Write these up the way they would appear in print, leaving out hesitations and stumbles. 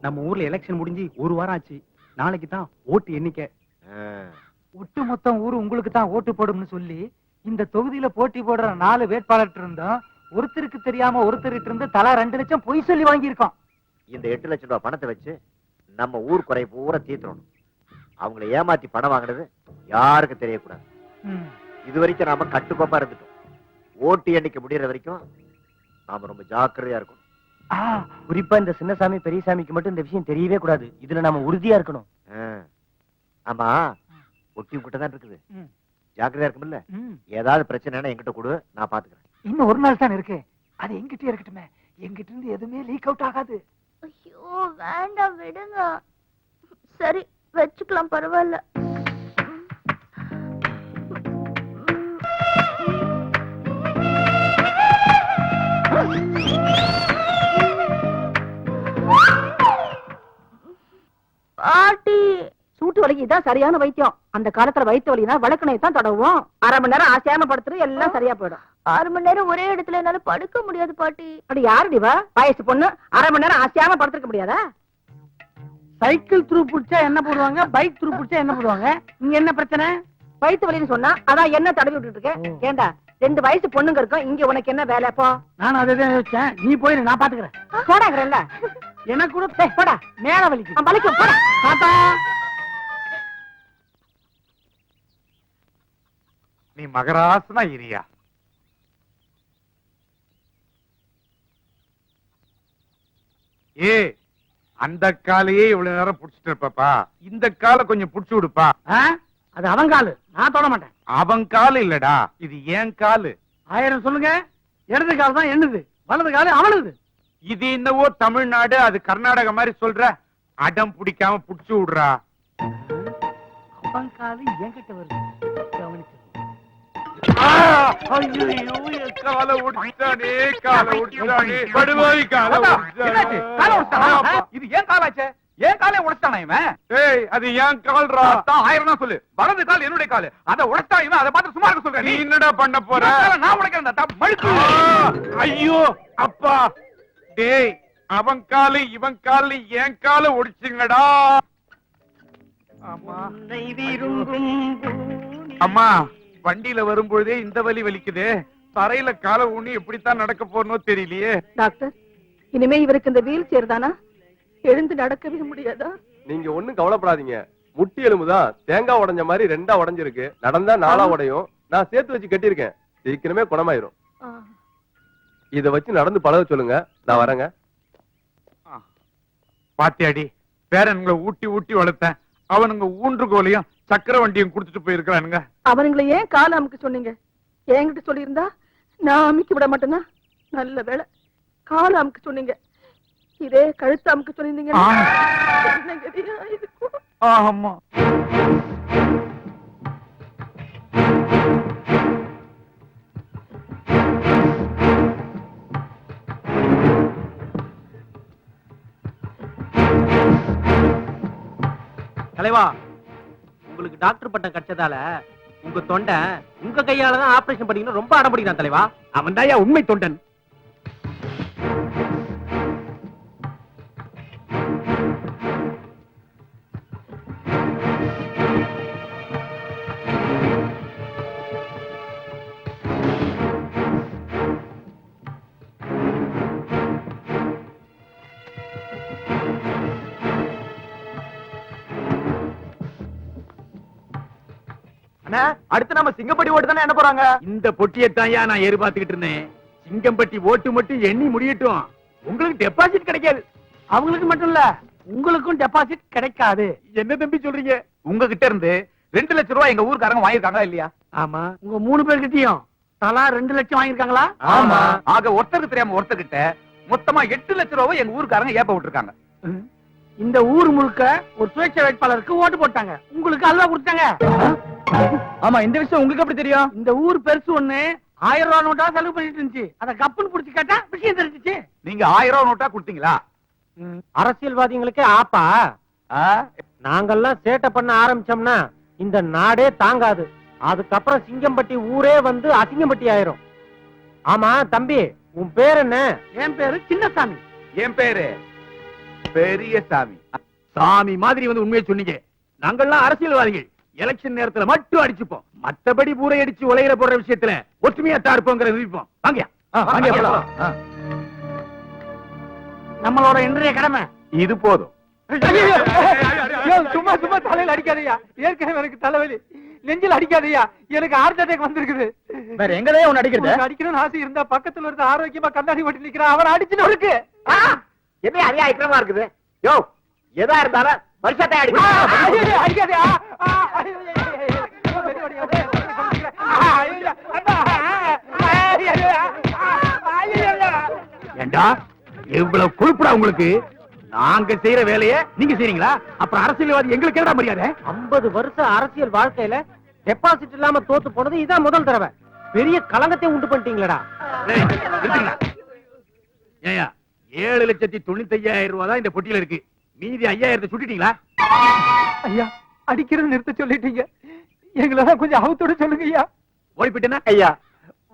நம்ம ஊர்ல எலெக்ஷன் முடிஞ்சு ஒரு வாரம் ஆச்சு. நாளைக்கு தான் ஓட்டு எண்ணிக்கை. ஒட்டு மொத்தம் ஊரு உங்களுக்கு தான் ஓட்டு போடும்னு சொல்லி இந்த தொகுதியில போட்டி போடுற 4 வேட்பாளர் இருந்தோம். ஒருத்தருக்கு தெரியாம ஒருத்தருக்கு இருந்து தலா 2 லட்சம் பொய் சொல்லி வாங்கியிருக்கோம். இந்த 8 லட்சம் ரூபாய் பணத்தை வச்சு நம்ம ஊர் குறை பூரா தீர்த்தணும். அவங்களை ஏமாத்தி பணம் வாங்கினது யாருக்கும் தெரியக்கூடாது. இது வரைக்கும் நாம கட்டுக்கோப்பா இருந்துட்டோம். ஓட்டு எண்ணிக்கை முடியற வரைக்கும் நாம ரொம்ப ஜாக்கிரதையா இருக்கும். குறிப்பா இந்த சின்னசாமி பெரியசாமிக்கு மட்டும் இந்த விஷயம் தெரியவே கூடாது. இதுல நாம உறுதியா இருக்கணும். ஆமா, ஒட்டி கிட்ட தான் இருக்குது. ஜாக்கிரதையா இருக்கும்ல. ஏதாவது பிரச்சனைனா என்கிட்ட கொடு, நான் பாத்துக்கிறேன். இன்னும் ஒரு நாள் தான் இருக்கு. அது எங்கிட்டே இருக்கட்டுமே. எங்கிட்ட இருந்து எதுவுமே லீக் அவுட் ஆகாது. ஐயோ வேண்டாம், விடுங்க. சரி வச்சுக்கலாம், பரவாயில்ல. பாட்டி, சூட்டு வலிக்கு இதான் சரியான வைத்தியம். அந்த காலத்துல வயிற்று வலினா வழக்கணையை தான் தடவும். அரை மணி நேரம் ஆசையாம படுத்துரு, எல்லாம் சரியா போயிடும். 6 மணி நேரம் ஒரே இடத்துல என்னால படுக்க முடியாது பாட்டி. அப்படி யாருடிவா வயசு பொண்ணு அரை மணி நேரம் ஆசையாம படுத்துக்க முடியாதா? சைக்கிள் த்ரூ புடிச்சா என்ன போடுவாங்க, பைக் த்ரூ புடிச்சா என்ன போடுவாங்க? இங்க என்ன பிரச்சனை? வயிற்று வலின்னு சொன்னா அதான் என்ன தடவி விட்டுட்டு இருக்கேன். ஏண்டா 2 வயசு பொண்ணுங்க இருக்கும், இங்க உனக்கு என்ன வேலை? போ. நான் அதை யோசிச்சேன். நீ போயிரு, நான் பாத்துக்கிறேன். போடாங்கறல்ல எனக்கு கூட போடா. மேல வலிக்கு வலிக்கும். போடா தாத்தா. நீ மகராசனா இரியா. அந்த காலையே இவ்வளவு நேரம் புடிச்சிட்டு இருப்பா. இந்த காலை கொஞ்சம் புடிச்சு விடுப்பா. அது அவன் காலு, நான் தொட மாட்டேன். அவன் காலு இல்லடா, இது ஏன் காலு. 1000 சொல்லுங்க. இடது கால் தான் என்னது, வலது காலு அவனது. இது என்னவோ தமிழ்நாடு, அது கர்நாடக மாதிரி சொல்ற. அடம் பிடிக்காம புடிச்சு விடுறா. அவன் காலு என்கிட்ட வருது, கவனிச்சு. காலை ஒடிச்சானே, காலை ஒடிச்சானே, படுவாய் காலை ஒடிச்சானே. இது ஏன் காலாச்சே? ஏன் காலை உடைச்சானா இவன்? ஏய், அது ஏன் கால்ரா? 1000 தான் சொல்லு. வலது கால் என்னுடைய கால். அதை உடைச்சா இவன், அதை பார்த்து சும்மா இருக்க சொல்றேன். நீ என்னடா பண்ண போற? நான் உடைக்கிறேன். மழுக்கு. ஐயோ அப்பா. டேய், அவன் காலு இவன் காலு என் காலை ஒடிச்சுங்கடா. அம்மா, வண்டியில வரும்பொழுதே இந்த வலி வலிக்குது. தரையில காலை ஊனி எப்படித்தான் நடக்க போறனோ தெரியலையே. டாக்டர், இனிமே இவருக்கு இந்த வீல் சேர் தானா? எழுந்து நடக்கவே முடியாதா? நீங்க ஒண்ணும் கவலைப்படாதீங்க. முட்டி எலும்புதான் தேங்காய் உடைஞ்ச மாதிரி 2ஆ உடைஞ்சிருக்கு. நடந்தா 4ஆ உடையும். நான் சேர்த்து வச்சு கட்டியிருக்கேன். சீக்கிரமே குணமாயிரும். இத வச்சு நடந்து பழக சொல்லுங்க, நான் வரேங்க. பாத்தியாடி, பேரன்களை ஊட்டி ஊட்டி வளர்த்தேன். அவனுங்க ஊன்றுகோலையும் சக்கர வண்டியும் குடுத்துட்டு போயிருக்கானுங்க. அவனுங்களை ஏன் கால அமுக்க சொன்னீங்க? என்கிட்ட சொல்லியிருந்தா நான் அமுக்கி விட மாட்டேனா? நல்ல வேலை கால அமுக்க சொன்னீங்க. இதே கழுத்து அமுக்க சொன்னீங்க. ஆமா. தலைவா, உங்களுக்கு டாக்டர் பட்டம் கிடைச்சதால உங்க தொண்டை உங்க கையாலதான் ஆபரேஷன் பண்ணிக்கணும் ரொம்ப அடம் பிடிக்கிறான் தலைவா. அவன் தான் உண்மை தொண்டன். அடுத்து நம்ம சிங்கப்பட்டி ஓட்டு தானே என்ன போறாங்க? இந்த பொட்டியத்தான் நான் எதிர்பார்த்துக்கிட்டு இருந்தேன். சிங்கம்பட்டி ஓட்டு மட்டும் எண்ணி முடியட்டும். உங்களுக்கு டெபாசிட் கிடைக்காது. அவங்களுக்கு மட்டும் இல்ல, உங்களுக்கும் டெபாசிட் கிடைக்காது. என்ன தம்பி சொல்றீங்க? உங்ககிட்ட இருந்து 2 லட்சம் ரூபாய் எங்க ஊர்க்காரங்க வாங்கிருக்காங்களா இல்லையா? ஆமா. உங்க 3 பேர்கிட்டயும் தலா 2 லட்சம் வாங்கிருக்காங்களா? ஆமா. ஆக ஒருத்தருக்கு தெரியாம ஒருத்தர்கிட்ட மொத்தமா 8 லட்சம் ரூபாய் எங்க ஊர்க்காரங்க ஏப்ப விட்டுருக்காங்க. இந்த ஊர் முழுக்க ஒரு சுயேட்சை வேட்பாளருக்கு ஓட்டு போட்டாங்க. உங்களுக்கு அல்வா கொடுத்தாங்க. ஆமா, இந்த விஷயம் உங்களுக்கு எப்படி தெரியும்? இந்த ஊர் பெருசு ஒண்ணு 1000 ரூபாய் நோட்டா செலவு பண்ணிட்டு இருந்துச்சு. அத கப்புன்னு புடிச்சு கேட்டா விஷயம் தெரிஞ்சிச்சு. நீங்க 1000 ரூபாய் நோட்டா கொடுத்தீங்களா? அரசியல்வாதிகளுக்கே ஆப்பா. நாங்கெல்லாம் சேட்டை பண்ண ஆரம்பிச்சோம்னா இந்த நாடே தாங்காது. அதுக்கப்புறம் சிங்கம்பட்டி ஊரே வந்து அசிங்கம்பட்டி ஆயிரும். ஆமா தம்பி, உன் பேர் என்ன? என் பேரு சின்னசாமி. என் பேரு பெரிய சாமி சாமி மாதிரி வந்து உண்மையை சொன்னீங்க. நாங்கெல்லாம் அரசியல்வாதிகள், எலெக்ஷன் நேரத்துல மட்டும் அடிச்சுப்போம், மத்தபடி பூரை அடிச்சு உலகில போடுற விஷயத்துல ஒற்றுமையா தான் இருப்போங்கிற நிரூபிப்போம். வாங்க நம்மளோட இன்றைய கடமை இது போதும். சும்மா சும்மா தலையில அடிக்காதயா, ஏற்கனவே எனக்கு தலைவலி, நெஞ்சில் அடிக்காதயா, எனக்கு ஹார்ட் அட்டாக் வந்திருக்குது. வேற எங்கதான் உன்னை அடிக்கிறது? அடிக்கணும்னு ஆசை இருந்தா பக்கத்துல இருந்து ஆரோக்கியமா கண்ணாடி ஓட்டி நிக்கிறான், அவன் அடிச்சுன்னு இருக்கு. என்ன அதே ஐக்கிரமா இருக்குது? யோ, எதா இருந்தாலும் வருஷத்தை அடிக்காதயா. ஏண்டா எவ்வளவு கொழுப்புடா உங்களுக்கு? நாங்க செய்யற வேலையை நீங்க செய்றீங்களா? அப்புறம் அரசியல்வாதி எங்களுக்கு என்னடா மரியாதை? 50 வருஷம் அரசியல் வாழ்க்கையில டெபாசிட் இல்லாம தோத்து போனது இதான் முதல் தடவை. பெரிய கலங்கத்தை உண்டு பண்ணிட்டீங்களடா. ஏயா 7,95,000 ரூபாய் தான் இந்த பொட்டியில இருக்கு. மீதி 5,000 சுட்டிட்டீங்களா? ஐயா, அடிக்கிறது நிறுத்த சொல்லிட்டீங்க, எங்களெல்லாம் கொஞ்சம் அவுத்தோட சொல்லுங்க ஐயா. ஓடி போயிட்டேன்னா ஐயா,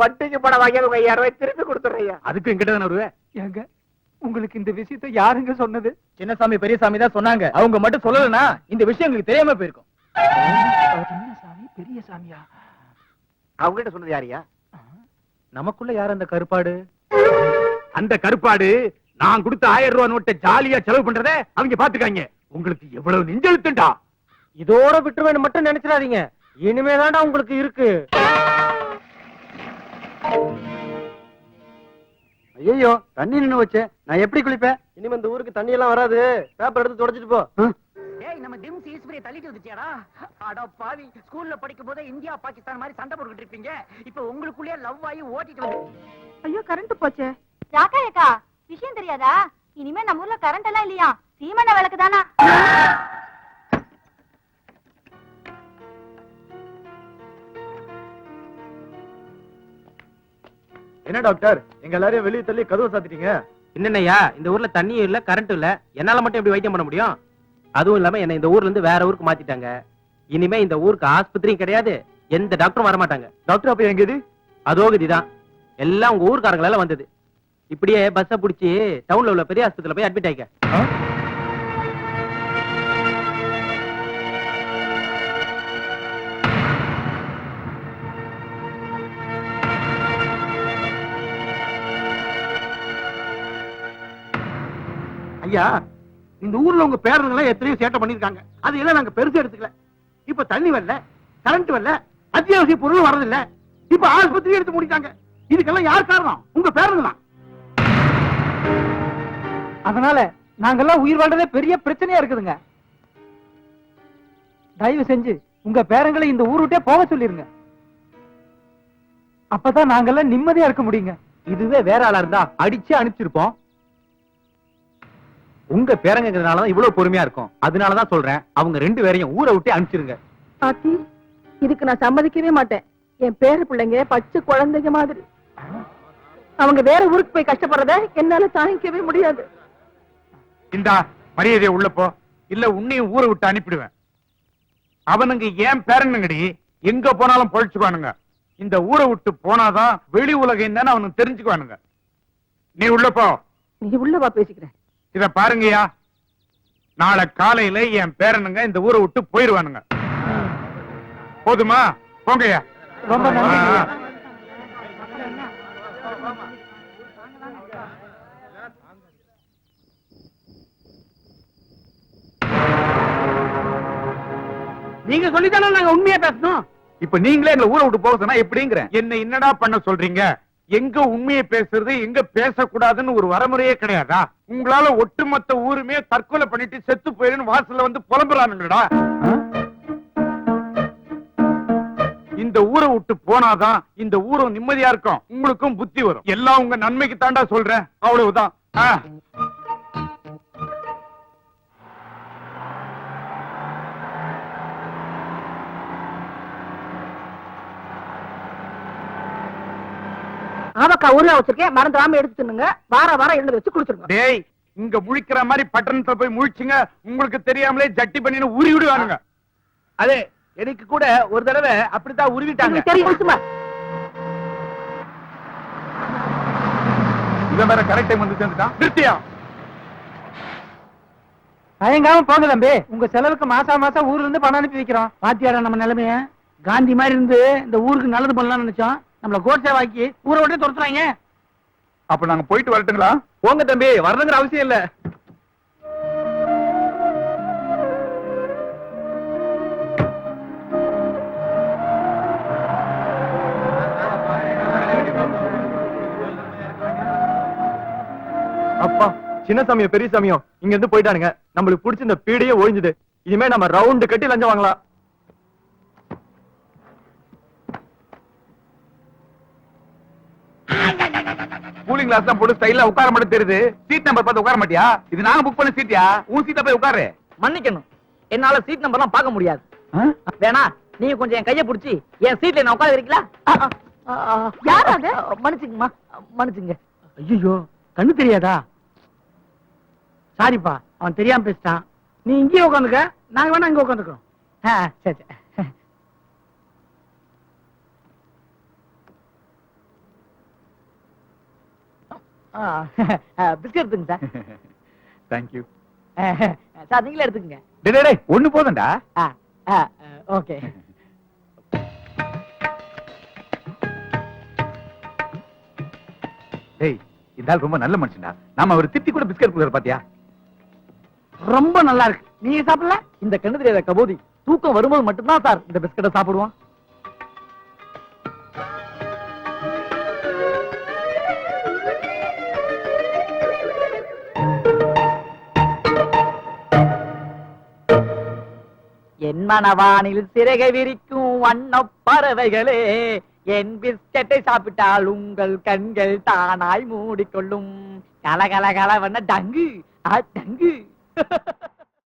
வட்டிக்கு படம் வாங்கியது 5,000 ரூபாய் திருப்பி கொடுத்துறேன் ஐயா. அதுக்கு எங்கிட்ட தானே வருவேன். ஏங்க, உங்களுக்கு இந்த விஷயத்தை யாருங்க சொன்னது? சின்னசாமி பெரியசாமி தான் சொன்னாங்க. அவங்க மட்டும் சொல்லலனா இந்த விஷயம் எங்களுக்கு தெரியாம போயிருக்கும். சின்ன சாமி பெரிய சாமியா? அவங்க கிட்ட சொன்னது யாரியா? நமக்குள்ள யார் அந்த கருப்பாடு? அந்த கருப்பாடு நான் கொடுத்த 1000 ரூபாய் நோட்டை ஜாலியா செலவு பண்றத அவங்க பாத்துக்காங்க. உங்களுக்கு எவ்வளவு நெஞ்செழுத்துண்டா? இதோட விட்டுருவேன்னு மட்டும் நினைச்சிடாதீங்க, இனிமேதான்டா உங்களுக்கு இருக்கு. ஐயோ, தண்ணி நின்னு வச்சே, நான் எப்படி குளிப்பேன்? இனிமே இந்த ஊருக்கு தண்ணி எல்லாம் வராது, பேப்பர் எடுத்து தொடச்சிட்டு போ. ஏய், நம்ம டிம்ஸ் ஈஸ்வரியை தள்ளிட்டு வந்துச்சியாடா? அட பாவி, ஸ்கூல்ல படிக்கும் போதே இந்தியா பாகிஸ்தான் மாதிரி சண்டை போட்டுக்கிட்டு இருப்பீங்க, இப்ப உங்களுக்குள்ளே லவ் ஆகி ஓட்டிட்டு வந்து. ஐயோ கரண்ட் போச்சே. ராக்கா ஏக்கா, விஷயம் தெரியாதா? இனிமே நம்ம ஊர்ல கரண்ட் எல்லாம் இல்லையா, சீமெண்ண விளக்கு தானா? என்ன டாக்டர், எங்க எல்லாரையும் வெளியே தள்ளி கதவை சாத்திட்டீங்க? என்னய்யா, இந்த ஊர்ல தண்ணியும் இல்ல கரண்ட் இல்ல, என்னால மட்டும் எப்படி வைத்தியம் பண்ண முடியும்? அதுவும் இல்லாம என்ன இந்த ஊர்ல இருந்து வேற ஊருக்கு மாத்திட்டாங்க. இனிமே இந்த ஊருக்கு ஆஸ்பத்திரியும் கிடையாது, எந்த டாக்டரும் வர மாட்டாங்க. டாக்டர் அப்ப எங்க இது? அதோகதிதான் எல்லாம் உங்க ஊர்க்காரங்களால வந்தது. இப்படியே பஸ்ஸ புடிச்சு டவுன்ல உள்ள பெரிய ஆஸ்பத்திரியில போய் அட்மிட் ஆயிக்க. ஐயா, இந்த ஊர்ல உங்க பேரனுங்க எத்தனையோ சேட்டை பண்ணிருக்காங்க, அது எல்லாம் நாங்க பெருசு எடுத்துக்கல. இப்ப தண்ணி வரல, கரண்ட் வரல, அத்தியாவசிய பொருள் வரதில்ல, இப்ப ஆஸ்பத்திரி எடுத்து முடிக்காங்க. இதுக்கெல்லாம் யார் காரணம்? உங்க பேரனுங்க தான். அதனால நாங்கெல்லாம் உயிர் வாழ்றதே பெரிய பிரச்சனையா இருக்குதுங்க. தயவு செஞ்சு உங்க பேரங்களை இந்த ஊர் விட்டே போக சொல்லிருங்க, அப்பதான் நாங்கெல்லாம் நிம்மதியா இருக்க முடியுங்க. இதுவே வேற ஆளா இருந்தா அடிச்சு அனுப்பிச்சிருப்போம். உங்க பேரங்கிறதுனாலதான் இவ்வளவு பொறுமையா இருக்கும். அதனாலதான் சொல்றேன், அவங்க 2 பேரையும் ஊரை விட்டு அனுப்பிச்சிருங்க. ஆத்தி, இதுக்கு நான் சம்மதிக்கவே மாட்டேன். என் பேர பிள்ளைங்க பச்சை குழந்தைங்க மாதிரி, அவங்க வேற ஊருக்கு போய் கஷ்டப்படுறத என்னால தாங்கிக்கவே முடியாது. இந்தா மரியாதையை உள்ள போ, இல்ல உன்னையும் ஊரை விட்டு அனுப்பிடுவேன். அவனுங்க ஏன் பேரனுங்கடி, எங்க போனாலும் பொழைச்சுக்குவானுங்க. இந்த ஊரை விட்டு போனாதான் வெளி உலகம் என்னன்னு அவனுக்கு தெரிஞ்சுக்குவானுங்க. நீ உள்ள போ. நீ உள்ளவா பேசிக்கிறேன். இத பாருங்கய்யா, நாளை காலையில என் பேரனுங்க இந்த ஊரை விட்டு போயிருவானுங்க. போதுமா? போங்கய்யா. ரொம்ப நன்றி. நீங்க சொல்லித்தானே நாங்க உண்மையா பேசணும். இப்ப நீங்களே எங்களை ஊரை விட்டு போக சொன்னா எப்படிங்கிற? என்ன என்னடா பண்ண சொல்றீங்க? எங்க உண்மையை பேசுறது, எங்க பேசக்கூடாதுன்னு ஒரு வரமுறையே கிடையாதா? உங்களால ஒட்டுமொத்த ஊருமே தற்கொலை பண்ணிட்டு செத்து போயிருன்னு வாசல்ல வந்து புலம்புறானுங்கடா. இந்த ஊரை விட்டு போனாதான் இந்த ஊரும் நிம்மதியா இருக்கும், உங்களுக்கும் புத்தி வரும். எல்லாம் உங்க நன்மைக்கு தாண்டா சொல்றேன், அவ்வளவுதான். ஆமாக்கா, ஊர்ல வச்சிருக்கேன், மறந்துடாம எடுத்துட்டுங்க. வாரம் எழுந்து வச்சு குடிச்சிருங்க. டேய், இங்க முழிக்கிற மாதிரி பட்டணத்துல போய் முழிச்சுங்க, உங்களுக்கு தெரியாமலே ஜட்டி பண்ணின்னு உருவி விடுவானுங்க. அதே எனக்கு கூட ஒரு தடவை அப்படித்தான் உருவிட்டாங்க. தெரியும். இவன் வேற கரெக்ட் டைம் வந்து சேர்ந்துட்டான். நிறுத்தியா? தயங்காம போங்க தம்பி, உங்க செலவுக்கு மாசம் மாசம் ஊர்ல இருந்து பணம் அனுப்பி வைக்கிறோம். பாத்தியாரா நம்ம நிலைமைய? காந்தி மாதிரி இருந்து இந்த ஊருக்கு நல்லது பண்ணலாம்னு நினைச்சோம், நம்மள கோட்சேவாக்கி ஊரை விட்டு துரத்துறாங்க. அப்ப நாங்க போயிட்டு வரட்டுங்களா? போங்க தம்பி, வரணுங்கிற அவசியம் இல்ல. அப்பா, சின்ன சமயம் பெரிய சமயம் இங்க இருந்து போயிட்டானுங்க. நம்மளுக்கு பிடிச்ச இந்த பீடையே ஒழிஞ்சுது. இனிமே நம்ம ரவுண்டு கட்டி லஞ்சம் வாங்கலாம். கூலிங் கிளாஸ் தான் போட்டு ஸ்டைலா உட்கார மட்டும் தெரியுது. சீட் நம்பர் பார்த்து உட்கார மாட்டியா? இது நாங்க புக் பண்ண சீட்டியா? உன் சீட்டை போய் உட்காரு. மன்னிக்கணும், என்னால சீட் நம்பர்லாம் பார்க்க முடியாது. வேணா நீங்க கொஞ்சம் என் கைய பிடிச்சி என் சீட்ல நான் உட்கார வைக்கிறீங்களா? யார் அது? மன்னிச்சுங்கம்மா, மன்னிச்சுங்க. ஐயோ, கண்ணு தெரியாதா? சாரிப்பா, அவன் தெரியாம பேசிட்டான். நீ இங்கேயே உட்காந்துக்க, நாங்க வேணா இங்க உட்காந்துக்கிறோம். சரி சரி. பிஸ்கட் எடுத்துங்க சார். தேங்க்யூ. சார் நீங்களே எடுத்துக்கங்க. டேய் ஒண்ணு போதும்டா. ஓகே. டேய், இந்த ஆள் ரொம்ப நல்ல மனுஷன்டா. நாம அவர் திட்டி கூட பிஸ்கட் கொடுக்குற பாத்தியா? ரொம்ப நல்லா இருக்கு. நீங்க சாப்பிடல? இந்த கண்ணு தெரியாத கபோதி தூக்கம் வரும்போது மட்டும்தான் சார் இந்த பிஸ்கட்டை சாப்பிடுவான். என் மனவானில் சிறகை விரிக்கும் வண்ணப் பறவைகளே, என் பிஸ்கட்டை சாப்பிட்டால் உங்கள் கண்கள் தானாய் மூடிக்கொள்ளும். கல கல கலவண்ண டங்கு டங்கு.